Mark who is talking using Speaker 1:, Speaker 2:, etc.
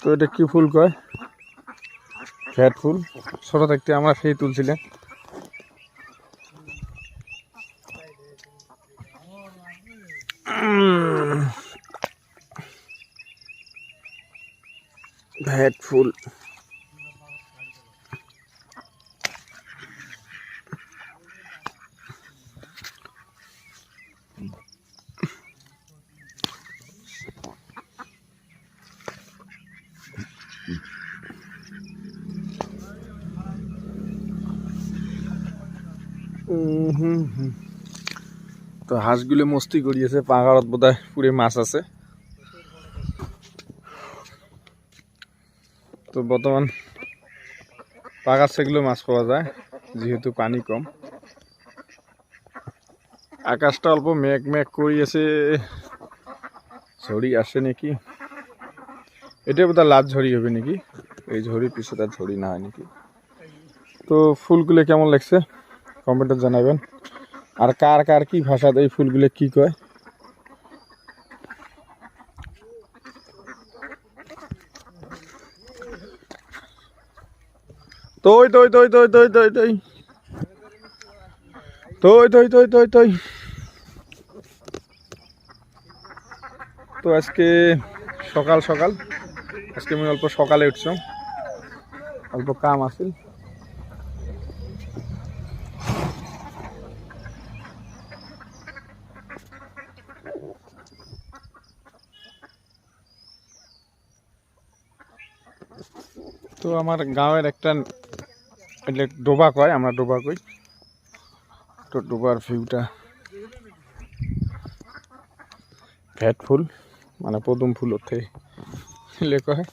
Speaker 1: তো এটা কি ফুল কয়? ভ্যাট ফুল। ছোট থাকতে আমরা সেই তুলছিলেন। ভ্যাট ফুল। তো হাঁসগুলো মস্তি করিয়েছে, পাহাড়ত বোধহয় পুরে মাছ আছে। তো বর্তমান পাহাড় সেগুলো মাছ পাওয়া যায় যেহেতু পানি কম। আকাশটা অল্প মেঘ মেঘ করিয়েছে, ঝড়ি আসে নাকি। এটা বোধহয় লাল ঝড়ি হবে নাকি, এই ঝড়ির পিছনে আর ঝড়ি না হয় নাকি। তো ফুলগুলো কেমন লাগছে কমেন্টে জানাবেন। আর কার কার কি ভাষা এই ফুলগুলো কি কয়। তই তই তই তই তই তই তই তই তই তই তই তই। তো আজকে সকাল সকাল, আজকে আমি অল্প সকালে উঠছি, অল্প কাম আছে। তো আমার গাঁয়ের একটা ডোবা কয়, আমরা ডোবা কই। তো ডোবার ভিউটা ভ্যাট ফুল মানে পদুম ফুল ওঠে লেখা হয়।